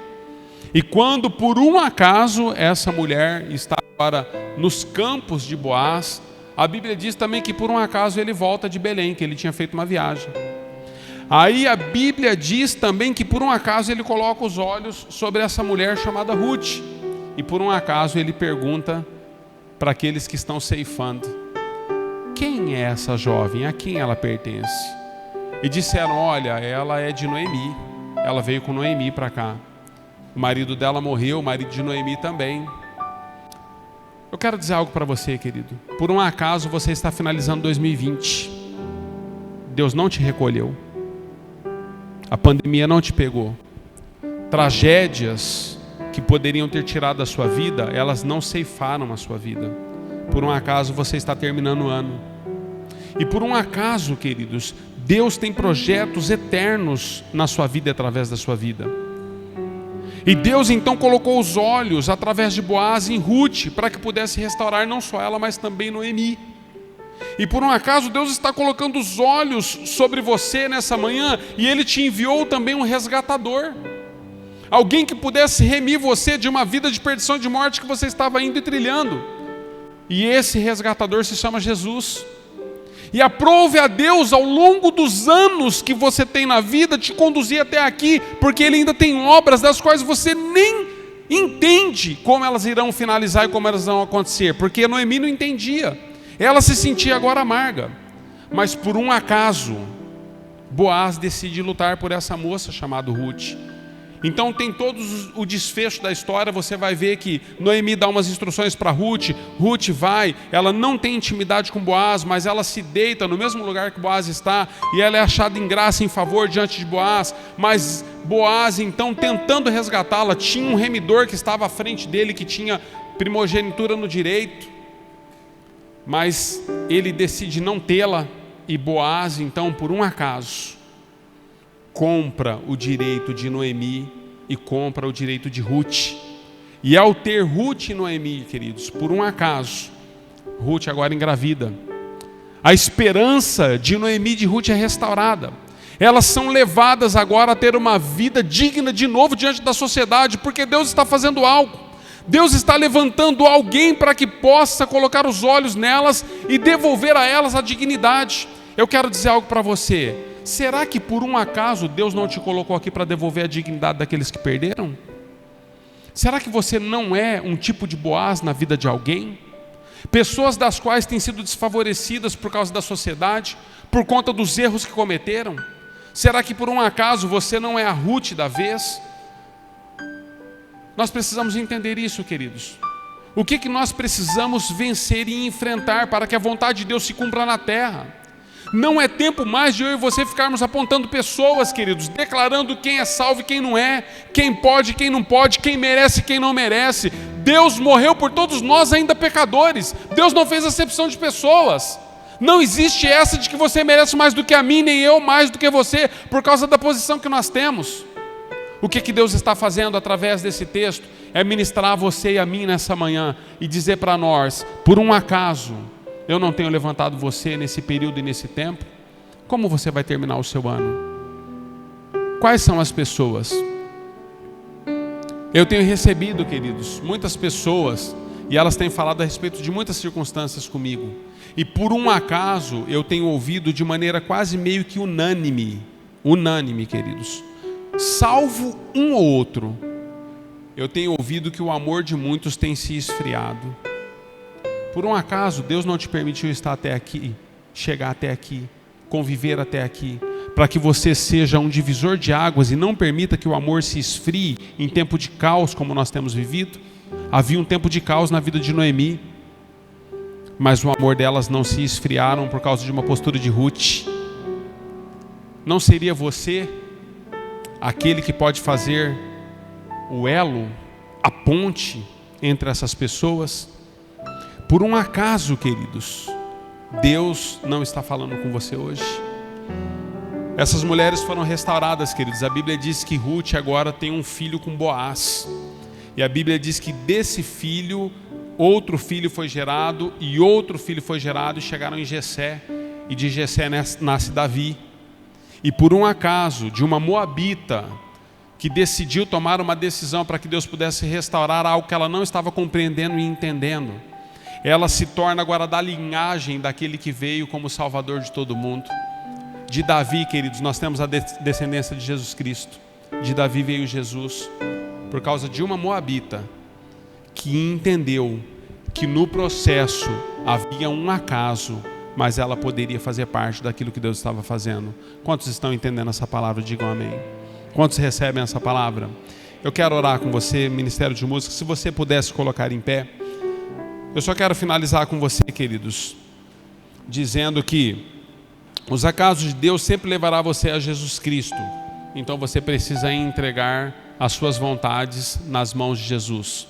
E quando por um acaso essa mulher está agora nos campos de Boaz, a Bíblia diz também que por um acaso ele volta de Belém, que ele tinha feito uma viagem. Aí a Bíblia diz também que por um acaso ele coloca os olhos sobre essa mulher chamada Ruth. E por um acaso ele pergunta para aqueles que estão ceifando: quem é essa jovem? A quem ela pertence? E disseram: olha, ela é de Noemi. Ela veio com Noemi para cá. O marido dela morreu, o marido de Noemi também. Eu quero dizer algo para você, querido. Por um acaso você está finalizando 2020. Deus não te recolheu. A pandemia não te pegou. Tragédias que poderiam ter tirado a sua vida, elas não ceifaram a sua vida. Por um acaso você está terminando o ano. E por um acaso, queridos, Deus tem projetos eternos na sua vida e através da sua vida. E Deus então colocou os olhos através de Boaz em Ruth, para que pudesse restaurar não só ela, mas também Noemi. E por um acaso Deus está colocando os olhos sobre você nessa manhã, e Ele te enviou também um resgatador. Alguém que pudesse remir você de uma vida de perdição e de morte que você estava indo e trilhando. E esse resgatador se chama Jesus. E aprove a Deus ao longo dos anos que você tem na vida te conduzir até aqui, porque Ele ainda tem obras das quais você nem entende como elas irão finalizar e como elas vão acontecer, porque Noemi não entendia. Ela se sentia agora amarga. Mas por um acaso Boaz decide lutar por essa moça chamada Ruth. Então tem todo o desfecho da história. Você vai ver que Noemi dá umas instruções para Ruth. Ruth vai, ela não tem intimidade com Boaz, mas ela se deita no mesmo lugar que Boaz está, e ela é achada em graça, em favor diante de Boaz. Mas Boaz então, tentando resgatá-la, tinha um remidor que estava à frente dele, que tinha primogenitura no direito, mas ele decide não tê-la. E Boaz então, por um acaso, compra o direito de Noemi e compra o direito de Ruth. E ao ter Ruth e Noemi, queridos, por um acaso, Ruth agora engravida. A esperança de Noemi e de Ruth é restaurada. Elas são levadas agora a ter uma vida digna de novo diante da sociedade, porque Deus está fazendo algo. Deus está levantando alguém para que possa colocar os olhos nelas e devolver a elas a dignidade. Eu quero dizer algo para você. Será que por um acaso Deus não te colocou aqui para devolver a dignidade daqueles que perderam? Será que você não é um tipo de Boaz na vida de alguém? Pessoas das quais têm sido desfavorecidas por causa da sociedade, por conta dos erros que cometeram? Será que por um acaso você não é a Ruth da vez? Nós precisamos entender isso, queridos. O que nós precisamos vencer e enfrentar para que a vontade de Deus se cumpra na terra? Não é tempo mais de eu e você ficarmos apontando pessoas, queridos, declarando quem é salvo e quem não é, quem pode e quem não pode, quem merece e quem não merece. Deus morreu por todos nós ainda pecadores. Deus não fez acepção de pessoas. Não existe essa de que você merece mais do que a mim, nem eu mais do que você, por causa da posição que nós temos. O que Deus está fazendo através desse texto é ministrar a você e a mim nessa manhã e dizer para nós, por um acaso, eu não tenho levantado você nesse período e nesse tempo, como você vai terminar o seu ano? Quais são as pessoas? Eu tenho recebido, queridos, muitas pessoas, e elas têm falado a respeito de muitas circunstâncias comigo, e por um acaso eu tenho ouvido de maneira quase meio que unânime, queridos, salvo um ou outro, eu tenho ouvido que o amor de muitos tem se esfriado. Por um acaso Deus não te permitiu estar até aqui, chegar até aqui, conviver até aqui, para que você seja um divisor de águas e não permita que o amor se esfrie em tempo de caos como nós temos vivido? Havia um tempo de caos na vida de Noemi, mas o amor delas não se esfriaram por causa de uma postura de Ruth. Não seria você aquele que pode fazer o elo, a ponte entre essas pessoas? Por um acaso, queridos, Deus não está falando com você hoje? Essas mulheres foram restauradas, queridos. A Bíblia diz que Ruth agora tem um filho com Boaz. E a Bíblia diz que desse filho, outro filho foi gerado, e outro filho foi gerado, e chegaram em Jessé. E de Jessé nasce Davi. E por um acaso, de uma moabita, que decidiu tomar uma decisão para que Deus pudesse restaurar algo que ela não estava compreendendo e entendendo, ela se torna agora da linhagem daquele que veio como Salvador de todo mundo. De Davi, queridos, nós temos a descendência de Jesus Cristo. De Davi veio Jesus, por causa de uma moabita, que entendeu que no processo havia um acaso, mas ela poderia fazer parte daquilo que Deus estava fazendo. Quantos estão entendendo essa palavra? Digam amém. Quantos recebem essa palavra? Eu quero orar com você, Ministério de Música, se você pudesse colocar em pé. Eu só quero finalizar com você, queridos, dizendo que os acasos de Deus sempre levará você a Jesus Cristo. Então você precisa entregar as suas vontades nas mãos de Jesus.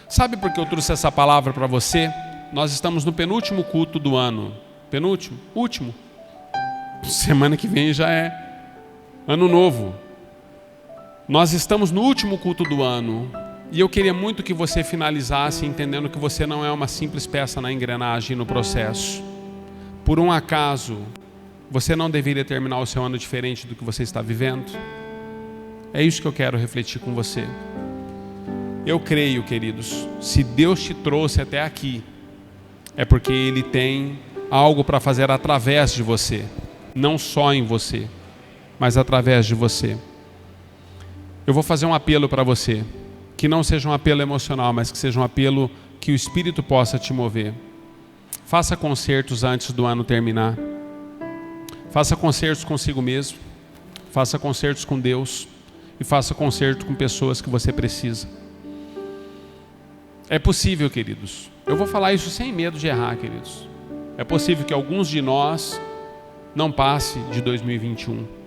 Sabe por que eu trouxe essa palavra para você? Nós estamos no penúltimo culto do ano. Penúltimo? Último. Semana que vem já é ano novo. Nós estamos no último culto do ano. E eu queria muito que você finalizasse entendendo que você não é uma simples peça na engrenagem no processo. Por um acaso, você não deveria terminar o seu ano diferente do que você está vivendo? É isso que eu quero refletir com você. Eu creio, queridos, se Deus te trouxe até aqui, é porque Ele tem algo para fazer através de você. Não só em você, mas através de você. Eu vou fazer um apelo para você. Que não seja um apelo emocional, mas que seja um apelo que o Espírito possa te mover. Faça concertos antes do ano terminar. Faça concertos consigo mesmo. Faça concertos com Deus. E faça concerto com pessoas que você precisa. É possível, queridos. Eu vou falar isso sem medo de errar, queridos. É possível que alguns de nós não passe de 2021.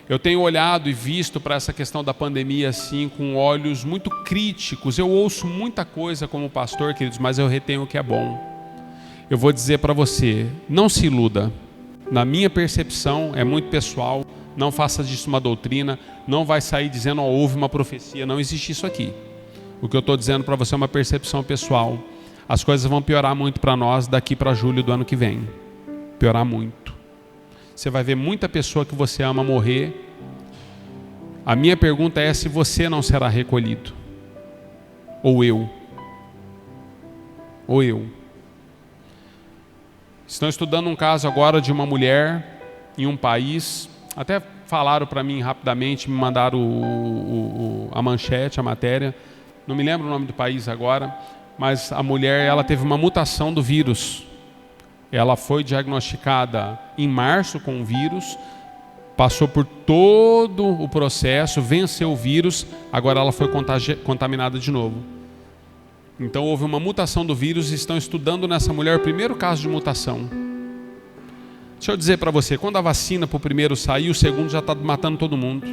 Eu tenho olhado e visto para essa questão da pandemia assim com olhos muito críticos. Eu ouço muita coisa como pastor, queridos, mas eu retenho o que é bom. Eu vou dizer para você, não se iluda. Na minha percepção, é muito pessoal, não faça disso uma doutrina, não vai sair dizendo, houve uma profecia, não existe isso aqui. O que eu estou dizendo para você é uma percepção pessoal. As coisas vão piorar muito para nós daqui para julho do ano que vem. Piorar muito. você vai ver muita pessoa que você ama morrer. A minha pergunta é se você não será recolhido. Ou eu. Ou eu. Estão estudando um caso agora de uma mulher em um país. Até falaram para mim rapidamente, me mandaram a manchete, a matéria. Não me lembro o nome do país agora. Mas a mulher, ela teve uma mutação do vírus. Ela foi diagnosticada em março com o vírus, passou por todo o processo, venceu o vírus, agora ela foi contaminada de novo. Então houve uma mutação do vírus e estão estudando nessa mulher o primeiro caso de mutação. Deixa eu dizer para você, quando a vacina para o primeiro sair, o segundo já está matando todo mundo.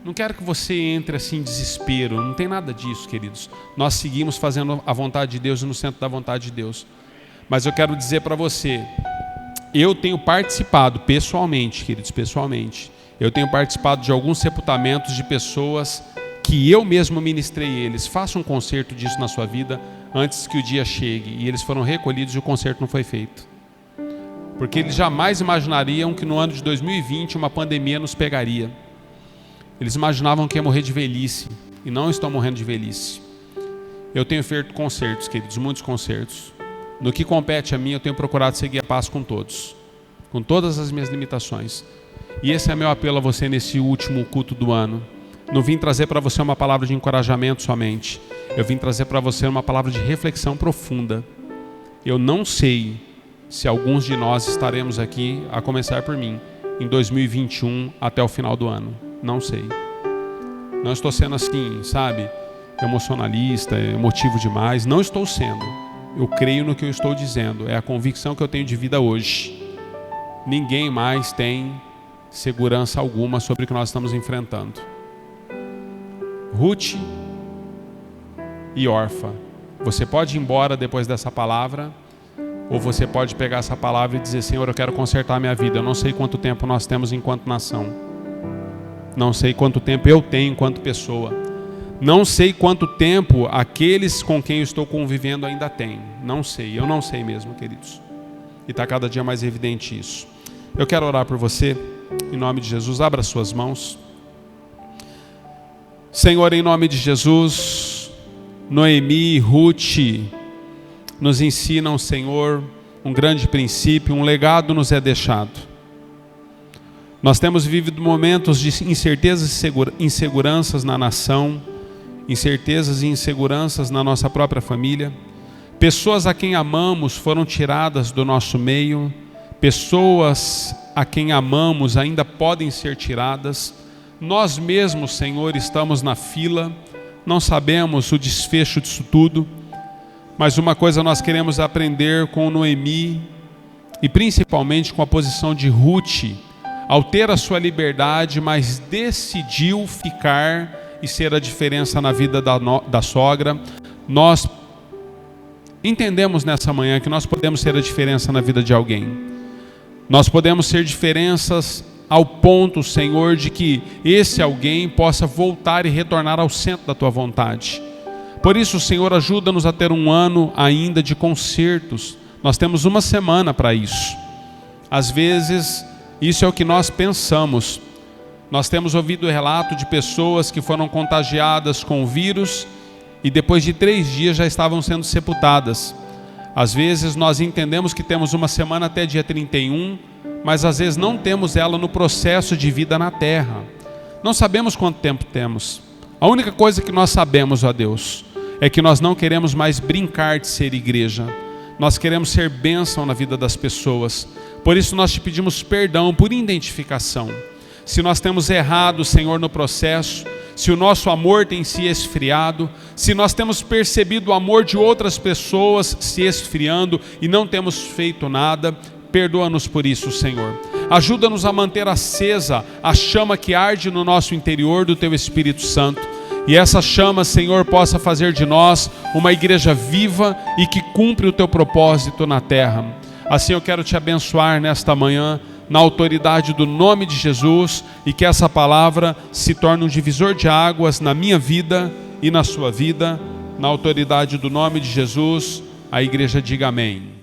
Não quero que você entre assim em desespero, não tem nada disso, queridos. Nós seguimos fazendo a vontade de Deus e no centro da vontade de Deus. Mas eu quero dizer para você, eu tenho participado pessoalmente, queridos, pessoalmente. Eu tenho participado de alguns sepultamentos de pessoas que eu mesmo ministrei eles. Faça um concerto disso na sua vida antes que o dia chegue. E eles foram recolhidos e o concerto não foi feito. Porque eles jamais imaginariam que no ano de 2020 uma pandemia nos pegaria. Eles imaginavam que ia morrer de velhice e não estão morrendo de velhice. Eu tenho feito concertos, queridos, muitos concertos. No que compete a mim, eu tenho procurado seguir a paz com todos, com todas as minhas limitações. E esse é meu apelo a você nesse último culto do ano. Não vim trazer para você uma palavra de encorajamento somente. Eu vim trazer para você uma palavra de reflexão profunda. Eu não sei se alguns de nós estaremos aqui, a começar por mim, em 2021 até o final do ano. Não sei. Não estou sendo assim, sabe, emocionalista, emotivo demais. Não estou sendo. Eu creio no que eu estou dizendo. É a convicção que eu tenho de vida hoje. Ninguém mais tem segurança alguma sobre o que nós estamos enfrentando. Ruth e Orfa. Você pode ir embora depois dessa palavra, ou você pode pegar essa palavra e dizer: Senhor, eu quero consertar a minha vida. Eu não sei quanto tempo nós temos enquanto nação. Não sei quanto tempo eu tenho enquanto pessoa. Não sei quanto tempo aqueles com quem eu estou convivendo ainda têm. Não sei, eu não sei mesmo, queridos. E está cada dia mais evidente isso. Eu quero orar por você, em nome de Jesus. Abra suas mãos. Senhor, em nome de Jesus, Noemi e Ruth nos ensinam, Senhor, um grande princípio, um legado nos é deixado. Nós temos vivido momentos de incertezas e inseguranças na nação, incertezas e inseguranças na nossa própria família. Pessoas a quem amamos foram tiradas do nosso meio, pessoas a quem amamos ainda podem ser tiradas. Nós mesmos, Senhor, estamos na fila, não sabemos o desfecho disso tudo, mas uma coisa nós queremos aprender com Noemi e principalmente com a posição de Ruth, ao ter a sua liberdade, mas decidiu ficar e ser a diferença na vida da sogra. Nós entendemos nessa manhã que nós podemos ser a diferença na vida de alguém. Nós podemos ser diferenças ao ponto, Senhor, de que esse alguém possa voltar e retornar ao centro da Tua vontade. Por isso, Senhor, ajuda-nos a ter um ano ainda de concertos. Nós temos uma semana para isso. Às vezes, isso é o que nós pensamos. Nós temos ouvido o relato de pessoas que foram contagiadas com o vírus e depois de 3 dias já estavam sendo sepultadas. Às vezes nós entendemos que temos uma semana até dia 31, mas às vezes não temos ela no processo de vida na terra. Não sabemos quanto tempo temos. A única coisa que nós sabemos, ó Deus, é que nós não queremos mais brincar de ser igreja. Nós queremos ser bênção na vida das pessoas. Por isso nós te pedimos perdão por identificação. Se nós temos errado, Senhor, no processo, se o nosso amor tem se esfriado, se nós temos percebido o amor de outras pessoas se esfriando e não temos feito nada, perdoa-nos por isso, Senhor. Ajuda-nos a manter acesa a chama que arde no nosso interior do Teu Espírito Santo. E essa chama, Senhor, possa fazer de nós uma igreja viva e que cumpre o Teu propósito na terra. Assim eu quero Te abençoar nesta manhã, na autoridade do nome de Jesus, e que essa palavra se torne um divisor de águas na minha vida e na sua vida, na autoridade do nome de Jesus. A igreja diga amém.